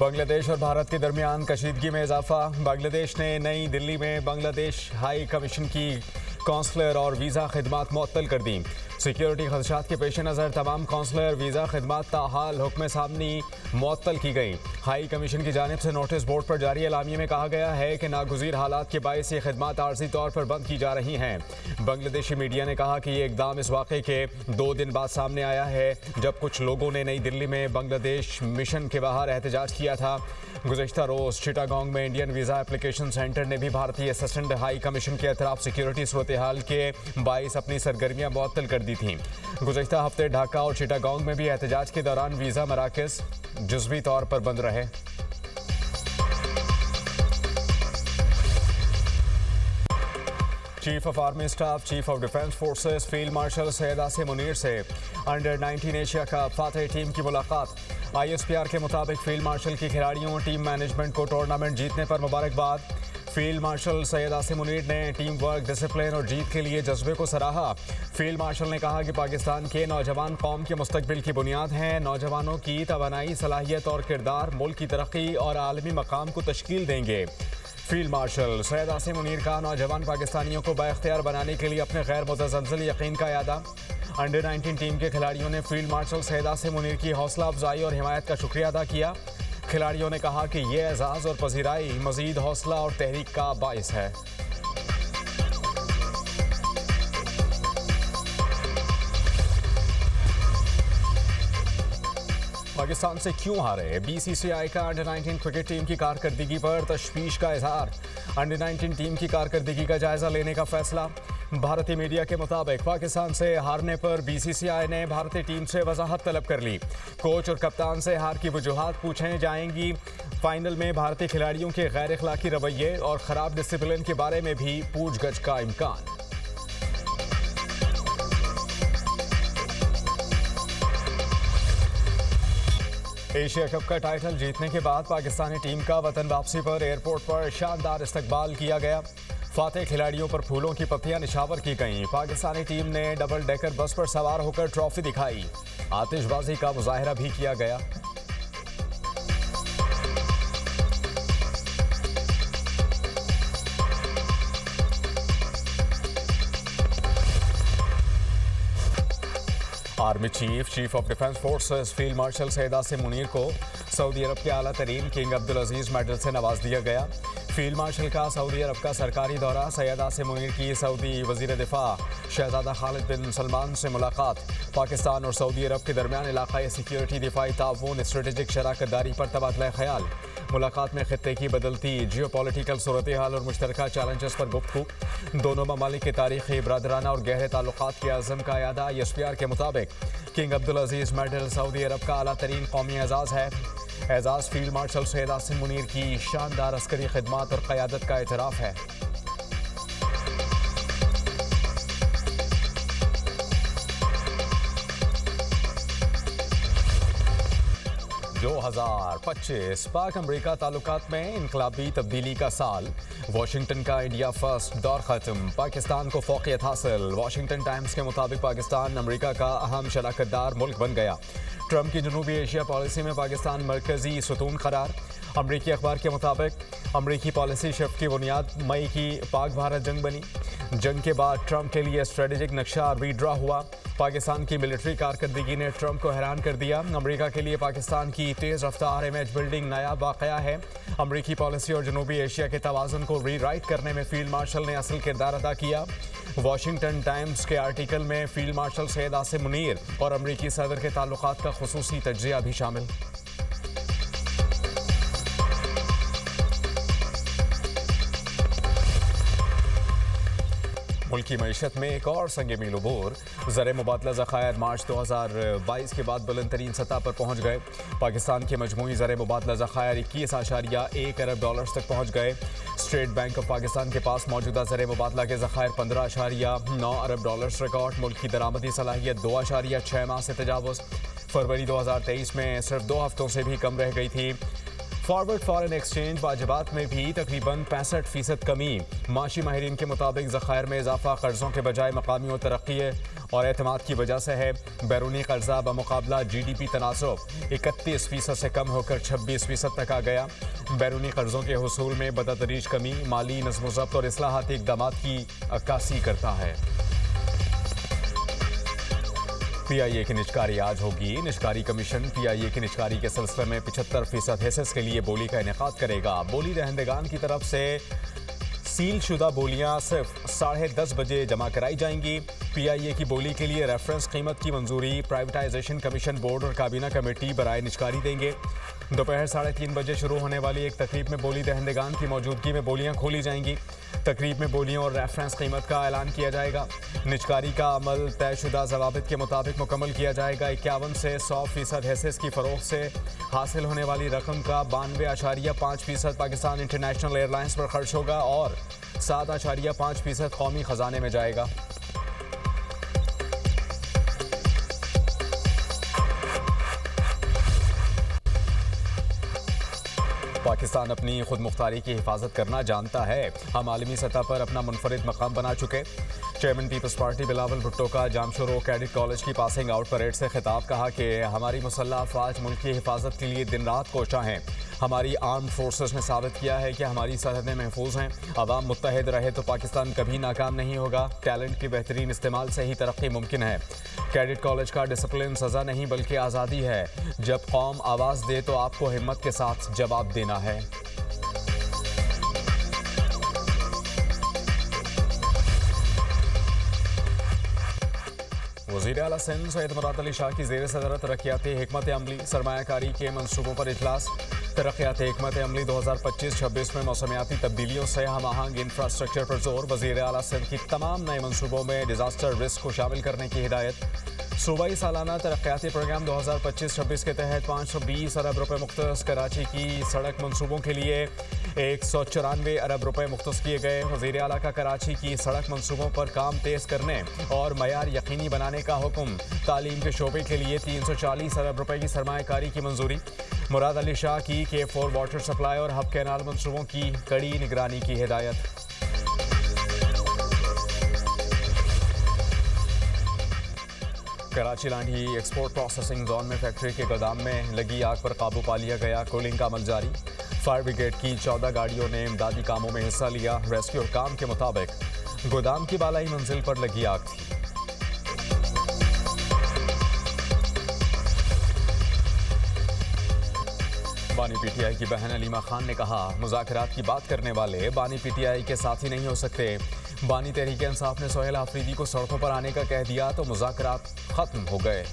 बांग्लादेश और भारत के दरमियान कशीदगी में इजाफा। बांग्लादेश ने नई दिल्ली में बांग्लादेश हाई कमीशन की कौंसलर और वीज़ा खिदमात मुअत्तल कर दी। सिक्योरिटी खदशात के पेश नज़र तमाम कौंसलर वीज़ा खिदमात ताहाल हुक्म सामनी मुअत्तल की गई। हाई कमीशन की जानिब से नोटिस बोर्ड पर जारी एलामिया में कहा गया है कि नागुज़ीर हालात के बायस ये खिदमात आर्जी तौर पर बंद की जा रही हैं। बांग्लादेशी मीडिया ने कहा कि ये इकदाम इस वाक़े के 2 दिन बाद सामने आया है जब कुछ लोगों ने नई दिल्ली में बांग्लादेश मिशन के बाहर एहतजाज किया था। गुज़श्ता रोज़ चिटागोंग में इंडियन वीज़ा एप्लीकेशन सेंटर ने भी भारतीय असिस्टेंट हाई कमीशन के अतराफ सिक्योरिटी सूरत हाल के बायस अपनी सरगर्मियाँ मुअत्तल कर दी थी। गुज़श्ता हफ्ते ढाका और चिटागोंग में भी एहतजाज के दौरान वीज़ा मराकज़ जुज़वी तौर पर बंद रहे। Chief of army staff, chief of defence forces field marshal Syed Asim Munir से अंडर 19 एशिया कप फातह टीम की मुलाकात। ISPR के मुताबिक फील्ड मार्शल की खिलाड़ियों टीम मैनेजमेंट को टूर्नामेंट जीतने पर मुबारकबाद। फील्ड मार्शल सैयद आसिम मुनीर ने टीम वर्क, डिसिप्लिन और जीत के लिए जज्बे को सराहा। फील्ड मार्शल ने कहा कि पाकिस्तान के नौजवान कौम के मुस्तकबिल की बुनियाद हैं। नौजवानों की तवानाई, सलाहियत और किरदार मुल्क की तरक्की और आलमी मकाम को तश्कील देंगे। फील्ड मार्शल सैयद आसिम मुनीर का नौजवान पाकिस्तानियों को बाइख्तियार बनाने के लिए अपने गैर मुतज़लज़ल यकीन का यादा। अंडर 19 टीम के खिलाड़ियों ने फील्ड मार्शल सैयद आसिम मुनीर की हौसला अफजाई और हिमायत का शुक्रिया अदा किया। खिलाड़ियों ने कहा कि ये एजाज़ और पजीराई मज़ीद हौसला और तहरीक का बाइस है। पाकिस्तान से क्यों हारे? BCCI का अंडर 19 क्रिकेट टीम की कारकर्दगी पर तशवीश का इजहार। अंडर 19 टीम की कारकर्दगी का जायजा लेने का फैसला। भारतीय मीडिया के मुताबिक पाकिस्तान से हारने पर BCCI ने भारतीय टीम से वजाहत तलब कर ली। कोच और कप्तान से हार की वजूहात पूछे जाएंगी। फाइनल में भारतीय खिलाड़ियों के गैर अखलाकी रवैये और ख़राब डिसिप्लिन के बारे में भी पूछगछ का इम्कान। एशिया कप का टाइटल जीतने के बाद पाकिस्तानी टीम का वतन वापसी पर एयरपोर्ट पर शानदार इस्तकबाल किया गया। फातेह खिलाड़ियों पर फूलों की पत्तियां निछावर की गईं। पाकिस्तानी टीम ने डबल डेकर बस पर सवार होकर ट्रॉफी दिखाई। आतिशबाजी का मुजाहिरा भी किया गया। Army chief, chief of defence forces field marshal Syed Asim Munir को सऊदी अरब के आला तरीन किंग अब्दुल अजीज़ मेडल से नवाज दिया गया। फील्ड मार्शल का सऊदी अरब का सरकारी दौरा। सैयद आसिम मुनीर की सऊदी वज़ीर दिफा शहजादा खालिद बिन सलमान से मुलाकात। पाकिस्तान और सऊदी अरब के दरमियान इलाक़ाई सिक्योरिटी, दिफाई ताउन, स्ट्रेटेजिक शराकतदारी पर तबादला ख्याल। मुलाकात में खित्ते की बदलती जियोपॉलिटिकल सूरत हाल और मुश्तरका चैलेंजेस पर गुफ्तगू। दोनों ममालिक के तारीख़ी, बरादराना और गहरे ताल्लुकात के अज़म का यादा। ISPR के मुताबिक किंग अब्दुल अजीज़ मेडल सऊदी अरब का आला तरीन कौमी एजाज़ है। एजाज़ फील्ड मार्शल सैयद आसिम मुनीर की शानदार अस्करी खिदमात और क़यादत का एतराफ़ है। दो 2025 पाक अमरीका ताल्लुकात में इनकलाबी तब्दीली का साल। वाशिंगटन का इंडिया फर्स्ट दौर ख़त्म। पाकिस्तान को फ़ौक़ियत हासिल। वाशिंगटन टाइम्स के मुताबिक पाकिस्तान अमरीका का अहम शराकतदार मुल्क बन गया। ट्रंप की जनूबी एशिया पॉलिसी में पाकिस्तान मरकज़ी सतून करार। अमरीकी अखबार के मुताबिक अमरीकी पॉलिसी शिफ्ट की बुनियाद मई की पाक भारत जंग बनी। जंग के बाद ट्रंप के लिए स्ट्रेटेजिक नक्शा रीड्रा हुआ। पाकिस्तान की मिलिट्री कारकर्दगी ने ट्रंप को हैरान कर दिया। अमरीका के लिए पाकिस्तान की तेज़ रफ्तार इमेज बिल्डिंग नायाब वाक़या है। अमरीकी पॉलिसी और जनूबी एशिया के तवाज़ुन को रीराइट करने में फील्ड मार्शल ने असल किरदार अदा किया। वाशिंगटन टाइम्स के आर्टिकल में फील्ड मार्शल सैयद आसिम मुनीर और अमरीकी सदर के ताल्लुकात का खुसूसी तज्ज़िया भी शामिल। मुल्क की मईशत में एक और संग मील उबूर। ज़र मुबादला ज़खायर मार्च 2022 के बाद बुलंद तरीन सतह पर पहुँच गए। पाकिस्तान के मजमूई ज़र मुबादला ज़खायर 21.1 अरब डॉलर्स तक पहुँच गए। स्टेट बैंक ऑफ पाकिस्तान के पास मौजूदा ज़र मुबादला के ज़खायर 15.9 अरब डॉलर्स रिकॉर्ड। मुल्क की दरामदी सलाहियत 2.6 माह से तजावुज़। फरवरी 2023 में सिर्फ 2 हफ्तों से भी कम रह गई थी। फॉरवर्ड फॉरेन एक्सचेंज वाजिबात में भी तकरीबन 65% कमी। माशी माहिरीन के मुताबिक ज़खायर में इजाफा कर्ज़ों के बजाय मकामी और तरक्की और एतमाद की वजह से है। बैरूनी कर्जा बमुकाबला GDP तनासुब 31% से कम होकर 26% तक आ गया। बैरूनी कर्जों के हुसूल में बतदरीज कमी माली नज़्म-ओ-ज़ब्त और इस्लाहाती इक़दामात की अक्कासी करता है। PIA की निजकारी आज होगी। निजकारी कमीशन PIA की निजकारी के सिलसिले में 75% हिस्सेस के लिए बोली का इनेकाद करेगा। बोली दहंदगान की तरफ से सील शुदा बोलियां सिर्फ 10:30 बजे जमा कराई जाएंगी। PIA की बोली के लिए रेफरेंस कीमत की मंजूरी प्राइवेटाइजेशन कमीशन बोर्ड और काबीना कमेटी बराए निजकारी देंगे। दोपहर 3:30 बजे शुरू होने वाली एक तकरीब में बोली दहंदगान की मौजूदगी में बोलियां खोली जाएंगी। तकरीब में बोलियों और रेफरेंस कीमत का ऐलान किया जाएगा। निजकारी का अमल तयशुदा ज़वाबित के मुताबिक मुकम्मल किया जाएगा। 51 से 100% हिस्सेस की फ़रोख्त से हासिल होने वाली रकम का 92.5% पाकिस्तान इंटरनेशनल एयरलाइंस पर खर्च होगा और 7.5% कौमी ख़जाने में जाएगा। पाकिस्तान अपनी खुद मुख्तारी की हिफाजत करना जानता है। हम आलमी सतह पर अपना मुनफरिद मकाम बना चुके। Chairman peoples party Bilawal Bhutto का जामशोरो कैडेट कॉलेज की पासिंग आउट परेड से खिताब। कहा कि हमारी मुसल्लह अफवाज मुल्क की हिफाजत के लिए दिन रात कोशा हैं। हमारी आर्म्ड फोर्सेस ने साबित किया है कि हमारी सरहदें महफूज हैं। अवाम मुत्तहिद रहे तो पाकिस्तान कभी नाकाम नहीं होगा। टैलेंट के बेहतरीन इस्तेमाल से ही तरक्की मुमकिन है। कैडेट कॉलेज का डिसिप्लिन सज़ा नहीं बल्कि आज़ादी है। जब कौम आवाज़ दे तो आपको हिम्मत के साथ जवाब देना है। वज़ीर आला सिंध सैयद मुराद अली शाह की ज़ेर सदरत तरक्याती हिकमत अमली सरमायाकारी के मनसूबों पर इजलास। तरक्याती हिकमत अमली 2025-26 में मौसमियाती तब्दीलियों से हम आहंग इंफ्रास्ट्रक्चर पर जोर। वज़ीर आला सिंध की तमाम नए मनसूबों में डिजास्टर रिस्क को शामिल करने की हिदायत। सूबाई सालाना तरक्याती प्रोग्राम 2025-26 के तहत 520 अरब रुपए मुख्तस। कराची की सड़क मनसूबों के लिए 194 अरब रुपए मुख्तस किए गए। वज़ीर आला का कराची की सड़क मनसूबों पर काम तेज़ करने और मयार यकीनी बनाने का हुक्म। तालीम के शोबे के लिए 340 अरब रुपए की सरमायाकारी की मंजूरी। मुराद अली शाह की K4 वाटर सप्लाई और हब कैनाल मनसूबों की कड़ी निगरानी की हिदायत। Karachi Landhi export processing zone में फैक्ट्री के गोदाम में लगी आग पर काबू पा लिया गया। कूलिंग का अमल जारी। फायर ब्रिगेड की 14 गाड़ियों ने इमदादी कामों में हिस्सा लिया। रेस्क्यू काम के मुताबिक गोदाम की बालाई मंजिल पर लगी आग थी। बानी PTI की बहन अलीमा खान ने कहा, मुज़ाकरात की बात करने वाले बानी PTI के साथी नहीं हो सकते। बानी तहरीक इंसाफ ने सोहेल आफरीदी को सड़कों पर आने का कह दिया तो मुज़ाकरात खत्म हो गए।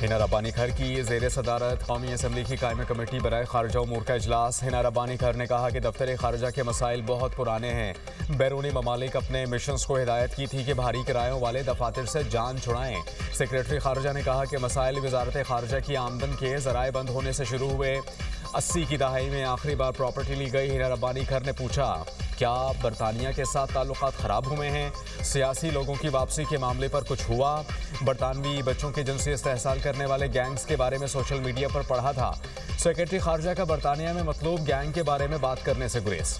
हिना रब्बानी खर की ज़ेर सदारत कौमी असम्बली की कायमी कमेटी बराए खारजा उमूर का इजलास। हिना रब्बानी खर ने कहा कि दफ्तर खारजा के मसाइल बहुत पुराने हैं। बैरूनी ममालिक अपने मिशंस को हिदायत की थी कि भारी किरायों वाले दफातर से जान छुड़ाएं। सेक्रेटरी खारजा ने कहा कि मसाइल वजारत खारजा की आमदन के ज़राए बंद होने से शुरू हुए। 80 की दहाई में आखिरी बार प्रॉपर्टी ली गई। हिना रब्बानी खर ने पूछा, क्या बरतानिया के साथ ताल्लुकात ख़राब हुए हैं? सियासी लोगों की वापसी के मामले पर कुछ हुआ? बरतानवी बच्चों के जिनसी इस्तेहसाल करने वाले गैंग्स के बारे में सोशल मीडिया पर पढ़ा था। सेक्रेटरी खारजा का बरतानिया में मतलूब गैंग के बारे में बात करने से गुरेज।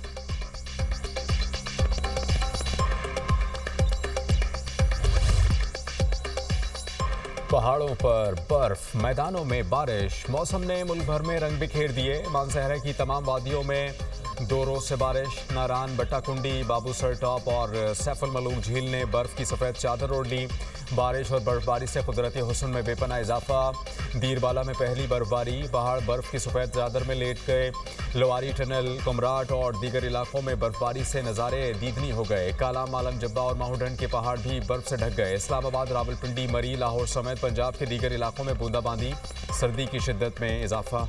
पहाड़ों पर बर्फ, मैदानों में बारिश। मौसम ने मुल्क भर में रंग बिखेर दिए। मानसहरा की तमाम वादियों में 2 रोज से बारिश। नारान, बट्टाकुंडी, बाबूसर टॉप और सैफुल मलूक झील ने बर्फ की सफ़ेद चादर ओढ़ ली। बारिश और बर्फबारी से कुदरती हुस्न में बेपना इजाफा। दीरबाला में पहली बर्फबारी, पहाड़ बर्फ की सफ़ेद चादर में लेट गए। लोवारी टनल, कुमराट और दीगर इलाकों में बर्फबारी से नज़ारे दीदनी हो गए। काला, मालम जब्बा और माहूडन के पहाड़ भी बर्फ से ढक गए। इस्लामाबाद, रावलपिंडी, मरी, लाहौर समेत पंजाब के दीगर इलाकों में बूंदाबांदी। सर्दी की शिद्दत में इजाफा।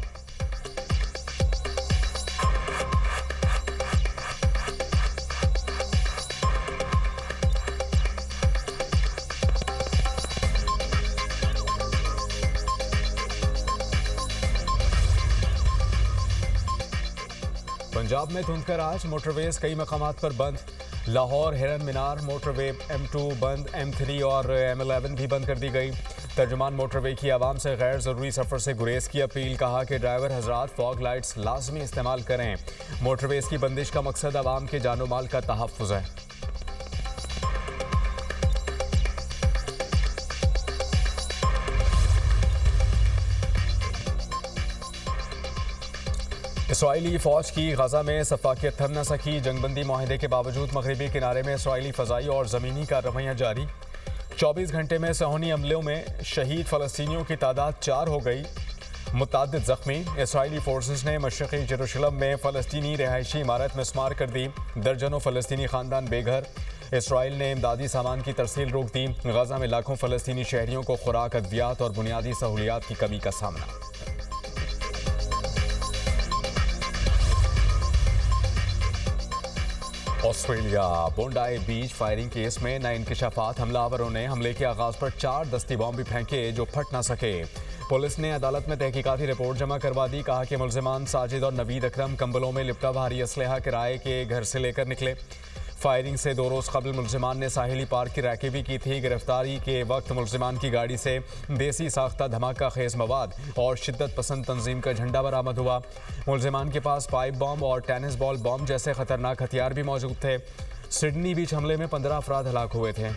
पंजाब में धुंध का राज। मोटरवेज कई मकामात पर बंद। लाहौर हिरन मीनार मोटरवे M2 बंद, M3 और M11 भी बंद कर दी गई। तर्जुमान मोटरवे की आवाम से गैर ज़रूरी सफ़र से गुरेज की अपील। कहा कि ड्राइवर हजरात फॉग लाइट्स लाजमी इस्तेमाल करें। मोटरवेज की बंदिश का मकसद आवाम के जानो माल का तहफ़्फ़ुज़ है। इसराइली फ़ौज की गजा में सफाकियत थम न सकी। जंगबंदी माहिदे के बावजूद मगरबी किनारे में इसराइली फ़ज़ाई और ज़मीनी कार्रवाइयाँ जारी। 24 घंटे में सहूनी हमलों में शहीद फ़लस्तीनियों की तादाद 4 हो गई। मुतअद्दिद ज़ख्मी। इसराइली फोर्सेस ने मशरक़ी यरूशलेम में फ़लस्तीनी रिहायशी इमारत मिस्मार कर दी। दर्जनों फ़लस्तीनी ख़ानदान बेघर। इसराइल ने इमदादी सामान की तरसील रोक दी। गजा में लाखों फ़लस्तीनी शहरियों को खुराक, अद्वियात और बुनियादी सहूलियात की कमी का सामना। ऑस्ट्रेलिया बोंडाई बीच फायरिंग केस में नए इंकशाफात। हमलावरों ने हमले के आगाज पर 4 दस्ती बॉम्ब भी फेंके जो फट ना सके। पुलिस ने अदालत में तहकीकाती रिपोर्ट जमा करवा दी। कहा कि मुल्जिमान साजिद और नवीद अकरम कंबलों में लिपटा भारी असलहा किराए के घर से लेकर निकले। फायरिंग से 2 रोज़ कबल मुल्जिमान ने साहिली पार्क की रैकी की थी। गिरफ्तारी के वक्त मुल्जिमान की गाड़ी से देसी साख्ता धमाका खेज मवाद और शिद्दत पसंद तंजीम का झंडा बरामद हुआ। मुल्जिमान के पास पाइप बॉम्ब और टेनिस बॉल बॉम्ब जैसे खतरनाक हथियार भी मौजूद थे। सिडनी बीच हमले में 15 अफराद हलाक हुए थे।